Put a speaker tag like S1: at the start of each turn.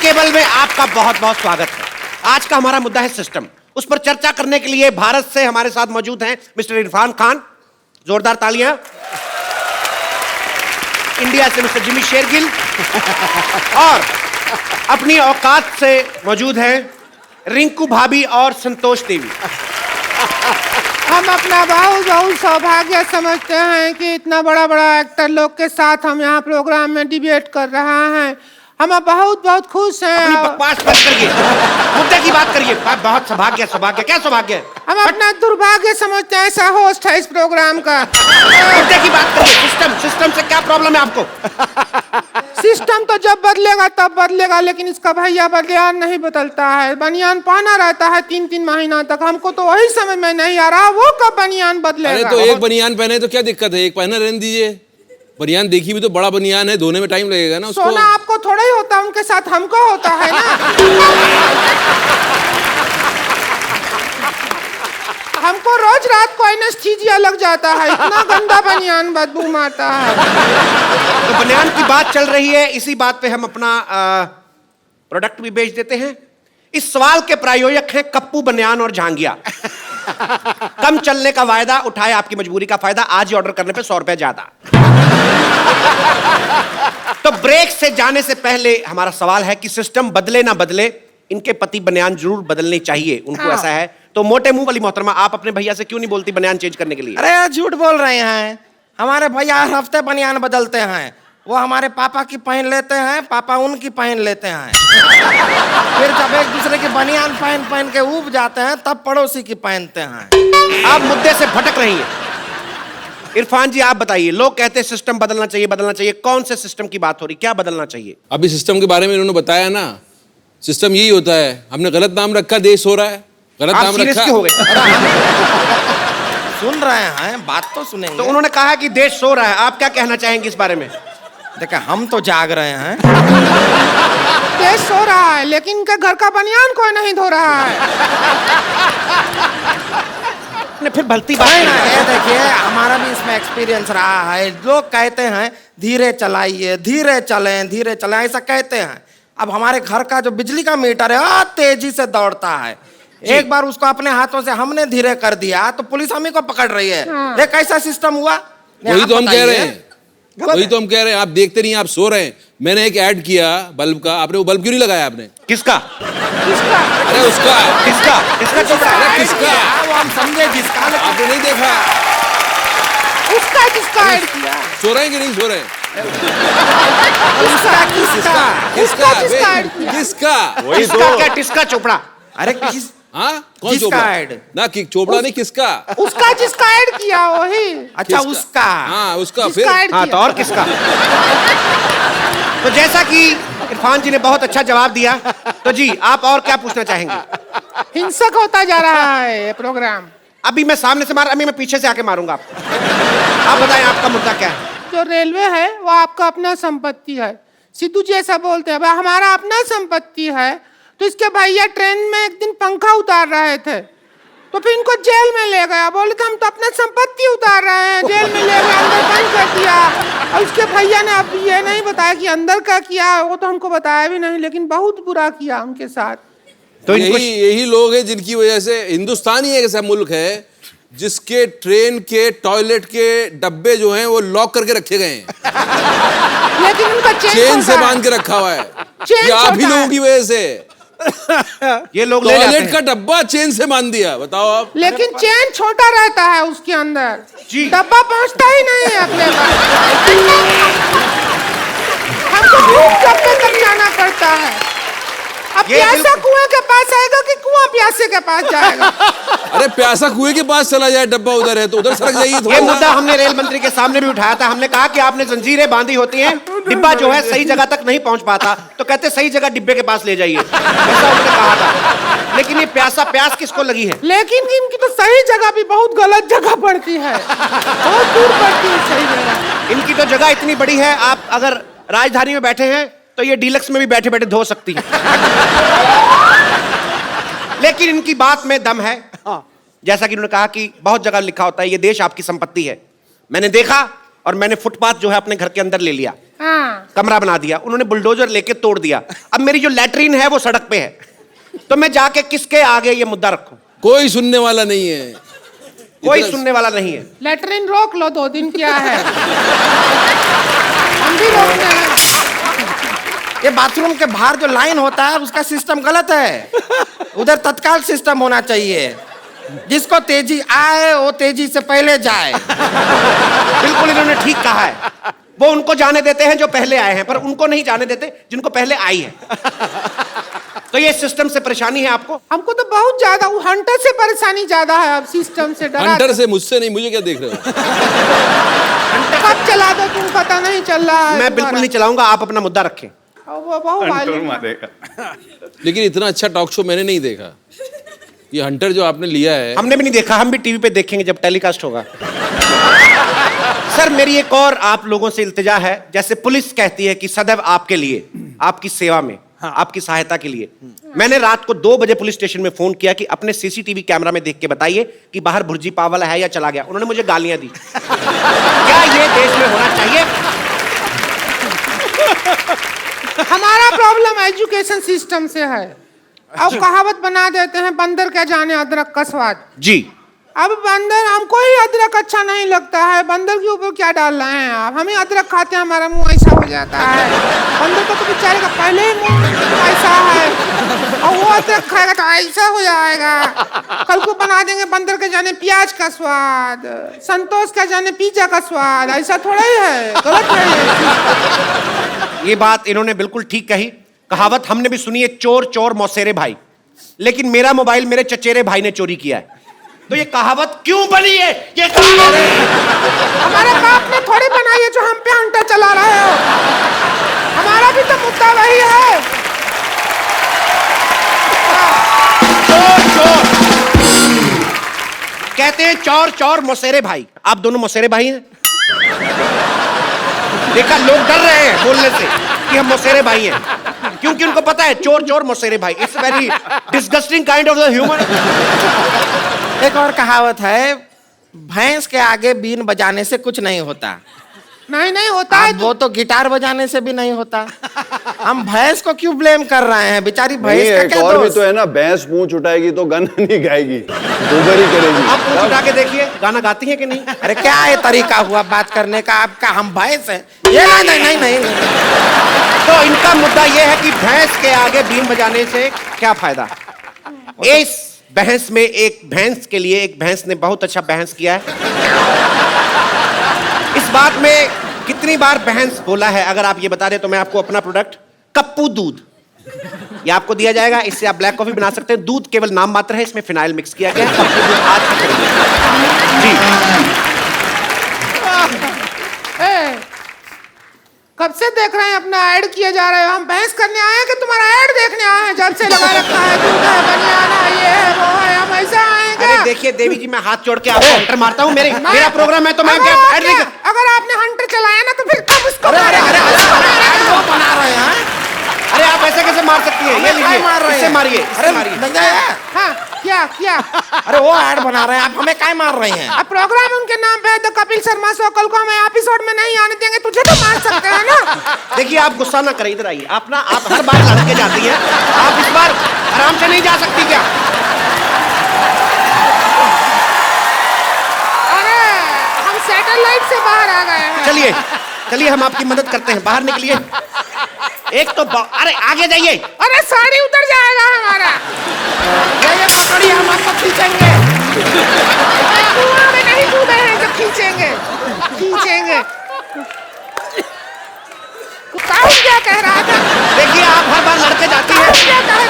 S1: Cable में आपका बहुत बहुत स्वागत है। आज का हमारा मुद्दा है सिस्टम। उस पर चर्चा करने के लिए भारत से हमारे साथ मौजूद हैं मिस्टर इरफान खान, जोरदार तालियां। इंडिया से मिस्टर जिमी शेरगिल और अपनी औकात से मौजूद हैं रिंकू भाभी और संतोष देवी।
S2: हम अपना बहुत बहुत सौभाग्य समझते हैं कि इतना बड़ा बड़ा एक्टर लोग के साथ हम यहाँ प्रोग्राम में डिबेट कर रहे हैं। हम बहुत बहुत खुश हैं।
S1: अपनी बकवास बंद करिए, मुद्दे की बात करिए। बहुत सौभाग्य, सौभाग्य क्या सौभाग्य?
S2: हम अपना दुर्भाग्य समझते हैं ऐसा होस्ट है इस प्रोग्राम का।
S1: मुद्दे की बात करिए। सिस्टम से क्या प्रॉब्लम है आपको?
S2: सिस्टम तो जब बदलेगा तब बदलेगा, लेकिन इसका भैया बनियान नहीं बदलता है। बनियान पहना रहता है 3-3 महीना तक। हमको तो वही समझ में नहीं आ रहा वो कब बनियान बदलेगा।
S3: अरे तो एक बनियान पहने तो क्या दिक्कत है, एक पहना रहने दीजिए। बनियान देखी भी तो बड़ा बनियान है, धोने में टाइम लगेगा ना उसको।
S2: सोना आपको थोड़ा ही होता, उनके साथ हमको होता है ना। हमको रोज रात को एनेस्थीसिया लग जाता है, इतना गंदा बनियान बदबू मारता है।
S1: तो बनियान की बात चल रही है, इसी बात पे हम अपना प्रोडक्ट भी बेच देते हैं। इस सवाल के प्रायोजक हैं कप्पू बनियान और झांगिया। कम चलने का वायदा, उठाए आपकी मजबूरी का फायदा। आज ही ऑर्डर करने पे 100 रुपए ज्यादा। तो ब्रेक से जाने से पहले हमारा सवाल है कि सिस्टम बदले ना बदले, इनके पति बनियान जरूर बदलनी चाहिए। उनको ऐसा है तो मोटे मुंह वाली मोहतरमा, आप अपने भैया से क्यों नहीं बोलती बनियान चेंज करने के लिए?
S4: अरे यार झूठ बोल रहे हैं। हमारे भैया हर हफ्ते बनियान बदलते हैं। वो हमारे पापा की पहन लेते हैं, पापा उनकी पहन लेते हैं। फिर जब एक दूसरे की बनियान पहन के ऊब जाते हैं तब पड़ोसी की पहनते हैं।
S1: आप मुद्दे से भटक रही हैं। इरफान जी आप बताइए, लोग कहते हैं सिस्टम बदलना चाहिए, बदलना चाहिए। कौन से सिस्टम की बात हो रही, क्या बदलना चाहिए?
S3: अभी सिस्टम के बारे में इन्होंने बताया ना, सिस्टम यही होता है। हमने गलत नाम रखा, देश हो रहा है, गलत नाम रखा।
S1: क्यों हो गए?
S4: सुन रहे हैं, बात तो सुनेंगे।
S1: तो उन्होंने कहा कि देश सो रहा है, आप क्या कहना चाहेंगे इस बारे में?
S4: देखा, हम तो जाग रहे हैं।
S2: देश सो रहा है लेकिन इनके घर का बनियान कोई नहीं धो रहा है।
S1: फिर भलती बात
S4: है। देखिए, हमारा भी इसमें एक्सपीरियंस रहा है। लोग कहते हैं धीरे चलाइए, धीरे चलें, ऐसा कहते हैं। अब हमारे घर का जो बिजली का मीटर है तेजी से दौड़ता है। एक बार उसको अपने हाथों से हमने धीरे कर दिया तो पुलिस हमें को पकड़ रही है। ये कैसा सिस्टम हुआ?
S3: वही तो हम कह रहे हैं, वही तो हम कह रहे हैं। आप देखते नहीं, आप सो रहे हैं। मैंने एक ऐड किया बल्ब का, आपने वो बल्ब क्यों नहीं लगाया आपने?
S1: किसका?
S3: अरे उसका।
S1: किसका चुप रहा है?
S3: किसका?
S4: वो हम समझे जिसका,
S3: आपने नहीं देखा?
S2: उसका किसका ऐड किया?
S3: सो रहे हैं कि नहीं सो रहे हैं?
S4: किसका
S3: किसका
S1: वही तो क्या टिस्का चोपड़ा?
S4: अरे किस?
S3: हाँ, कौन
S4: किसका
S3: चोपड़ा?
S4: ऐड?
S3: ना कि चोपड़ा नहीं, किसका?
S2: उसका जिसका ऐड किया वही।
S4: अच्छा, उसका।
S3: हाँ, उसका। फिर
S2: जिसका ऐड
S1: हाँ,
S2: किया।
S1: तो और किसका? तो जैसा कि इरफान जी ने बहुत अच्छा जवाब दिया, तो जी आप और क्या पूछना चाहेंगे?
S2: हिंसक होता जा रहा है ये प्रोग्राम।
S1: अभी मैं सामने से मार, अभी मैं पीछे से आके मारूंगा आपको। आप बताएं आपका मुद्दा क्या है?
S2: जो रेलवे है वो आपका अपना संपत्ति है। सिद्धू जी ऐसा बोलते हैं, भाई हमारा अपना संपत्ति है। तो इसके भैया ट्रेन में एक दिन पंखा उतार रहे थे तो फिर इनको जेल में ले गया। बोले तो हम तो अपना संपत्ति उतार रहे हैं, जेल में ले गए, अंदर बंद कर दिया। और उसके भैया ने अब ये नहीं बताया कि अंदर का किया, वो तो हमको बताया भी नहीं, लेकिन बहुत बुरा किया उनके साथ।
S3: तो यही लोग हैं जिनकी वजह से हिंदुस्तान ही एक ऐसा मुल्क है जिसके ट्रेन के टॉयलेट के डब्बे जो हैं वो लॉक करके रखे गए हैं।
S2: लेकिन उनका
S3: चेन से बांध के रखा हुआ है। ये आप ही लोगों की वजह से
S1: ये लोग ले जाते
S3: टॉयलेट
S1: हैं।
S3: का डब्बा चेन से बांध दिया, बताओ आप।
S2: लेकिन चेन छोटा रहता है उसके अंदर,
S1: जी।
S2: डब्बा पहुंचता ही नहीं है अपने पास। हमको खूब डब्बे तक जाना पड़ता है। अब
S1: ये
S2: प्यासा कुएं के पास आएगा कि कुआं प्यासे के पास जाएगा?
S3: अरे प्यासा कुएं के पास चला जाए, डब्बा उधर है तो उधर सरक जाइए
S1: ये
S3: थोड़ा
S1: मुद्दा हमने रेल मंत्री के सामने भी उठाया था। हमने कहा कि आपने जंजीरें बांधी होती हैं, डिब्बा जो है सही जगह तक नहीं पहुंच पाता, तो कहते सही जगह डिब्बे के पास ले जाइए, ऐसा उन्होंने कहा था। लेकिन ये प्यास किसको लगी है?
S2: लेकिन इनकी तो सही जगह भी बहुत गलत जगह पड़ती है, बहुत दूर पड़ती है सही जगह।
S1: इनकी तो जगह इतनी बड़ी है, आप अगर राजधानी में बैठे हैं तो ये डीलक्स में भी बैठे बैठे धो सकती है। लेकिन इनकी बात में दम है। जैसा कि उन्होंने कहा कि बहुत जगह लिखा होता है ये देश आपकी संपत्ति है। मैंने देखा और मैंने फुटपाथ जो है अपने घर के अंदर ले लिया।
S2: हाँ।
S1: कमरा बना दिया, उन्होंने बुलडोजर लेके तोड़ दिया। अब मेरी जो लैट्रीन है वो सड़क पे है, तो मैं जाके किसके आगे ये मुद्दा रखूं?
S3: कोई सुनने वाला नहीं है,
S1: कोई
S3: इतना-
S1: सुनने वाला नहीं है।
S2: लेटरिन रोक लो 2 दिन, क्या है? हम भी रोकते हैं।
S4: ये बाथरूम के बाहर जो लाइन होता है उसका सिस्टम गलत है, उधर तत्काल सिस्टम होना चाहिए, जिसको तेजी आए वो तेजी से पहले जाए।
S1: बिल्कुल इन्होंने ठीक कहा है। वो उनको जाने देते हैं जो पहले आए हैं, पर उनको नहीं जाने देते जिनको पहले आई है। तो ये सिस्टम से परेशानी है आपको?
S2: हमको तो बहुत ज्यादा, वो हंटर से परेशानी ज्यादा है, अब सिस्टम से डरा।
S3: हंटर से, मुझसे नहीं, मुझे क्या देख रहे हो?
S2: कब चला दो तुम, पता नहीं चल रहा है।
S1: मैं बिल्कुल नहीं चलाऊंगा, आप अपना मुद्दा रखें।
S2: वो बहुत वायलेंट।
S3: लेकिन इतना अच्छा टॉक शो मैंने नहीं देखा। ये हंटर जो आपने लिया है,
S1: हमने भी नहीं देखा, हम भी टीवी पे देखेंगे जब टेलीकास्ट होगा। सर मेरी एक और आप लोगों से इल्तिजा है, जैसे पुलिस कहती है कि सदैव आपके लिए, आपकी सेवा में, आपकी सहायता के लिए, मैंने रात को 2 बजे पुलिस स्टेशन में फोन किया कि अपने सीसीटीवी कैमरा में देख के बताइए कि बाहर भुर्जी पाव वाला है या चला गया। उन्होंने मुझे गालियां दी। क्या ये देश में होना चाहिए?
S2: हमारा प्रॉब्लम एजुकेशन सिस्टम से है। अब कहावत बना देते हैं, बंदर क्या जाने अदरक का स्वाद।
S1: जी।
S2: अब बंदर, हमको ही अदरक अच्छा नहीं लगता है, बंदर के ऊपर क्या डाल रहे हैं आप? हम ही अदरक खाते हैं, हमारा मुंह ऐसा हो जाता है। बंदर को तो बेचारे का पहले ही मुंह ऐसा है, और वो अदरक खाएगा तो ऐसा हो जाएगा। कल को बना देंगे बंदर के जाने प्याज का स्वाद, संतोष का जाने पिज्जा का स्वाद। ऐसा थोड़ा ही है, गलत है।
S1: ये बात इन्होंने बिल्कुल ठीक कही। कहावत हमने भी सुनी है, चोर चोर मौसेरे भाई, लेकिन मेरा मोबाइल मेरे चचेरे भाई ने चोरी किया है। तो ये कहावत क्यों बनी है? ये कहावत
S2: हमारे बाप ने थोड़ी बनाई है जो हम पे हंटर चला रहे हो। हमारा भी तो मुद्दा वही है।
S1: चोर चोर कहते हैं, चोर चोर मौसेरे भाई। आप दोनों मौसेरे भाई हैं? देखा, लोग डर रहे हैं बोलने से कि हम मौसेरे भाई हैं, क्योंकि उनको पता है चोर चोर मौसेरे भाई। It's very disgusting kind of the humour.
S4: एक और कहावत है, भैंस के आगे बीन बजाने से कुछ नहीं होता।
S2: नहीं होता है।
S4: अब वो तो गिटार बजाने से भी नहीं होता। हम भैंस को क्यों ब्लेम कर रहे हैं? बेचारी
S5: नहीं,
S4: भैंस का
S5: एक
S4: क्या
S5: और भी
S4: दोष?
S5: तो है ना, भैंस पूंछ उठाएगी तो गाना नहीं गाएगी, गोबर ही करेगी।
S1: आप पूछ उठा के देखिए, गाना गाती है कि नहीं?
S4: अरे क्या ये तरीका हुआ बात करने का आपका? हम भैंस हैं? ये नहीं।
S1: तो इनका मुद्दा ये है कि भैंस के आगे बीन बजाने से क्या फायदा? इस बहस में एक भैंस के लिए एक भैंस ने बहुत अच्छा बहस किया है। इस बात में कितनी बार बहस बोला है, अगर आप ये बता दें तो मैं आपको अपना प्रोडक्ट कप्पू दूध, ये आपको दिया जाएगा। इससे आप ब्लैक कॉफी बना सकते हैं। दूध केवल नाम मात्र है, इसमें फिनाइल मिक्स किया गया है। कप्पू दूध आज से खरीदिए। जी।
S2: कब से देख रहे हैं अपना ऐड किया जा रहा है? हम बहस करने आए हैं कि तुम्हारा ऐड देखने आए हैं? जब से लगा रखा है, दूध है, बनियाना, ये है, वो है, हम ऐसा आएंगे।
S1: अरे देखिए देवी जी, मैं हाथ जोड़ के आपको हंटर मारता हूँ। मेरा प्रोग्राम है तो मैं क्या ऐड नहीं कर...
S2: अगर आपने हंटर चलाया ना तो फिर कब उसको
S4: वो बना रहे हैं।
S1: अरे आप ऐसे कैसे मार सकती हैं? ये लीजिए,
S4: मार रहे
S1: इससे
S4: हैं?
S1: मारिए,
S4: अरे
S1: इससे मारिए।
S4: नहीं है।
S2: हाँ, क्या
S4: अरे वो ऐड बना रहे हैं, आप हमें काय मार रही हैं?
S2: अब प्रोग्राम उनके नाम पे है तो कपिल शर्मा शो, कल को हमें एपिसोड में नहीं आने देंगे, तुझे तो मार सकते हैं ना।
S1: देखिए आप गुस्सा ना करें, इधर आइए। आप हर बार लड़ के जाती हैं, आप इस बार आराम से नहीं जा सकती क्या?
S2: अरे हम सैटेलाइट से बाहर आ गए हैं।
S1: चलिए हम आपकी मदद करते हैं, बाहर निकलिए। एक तो अरे आगे जाइए।
S2: अरे साड़ी उतर जाएगा हमारा।
S4: ये पकड़िए, हम आपको खींचेंगे।
S2: कुआं में नहीं कूदे हैं जो खींचेंगे। काउंट क्या कह रहा था?
S1: देखिए आप हर बार लड़के जाती हैं।
S2: क्या कह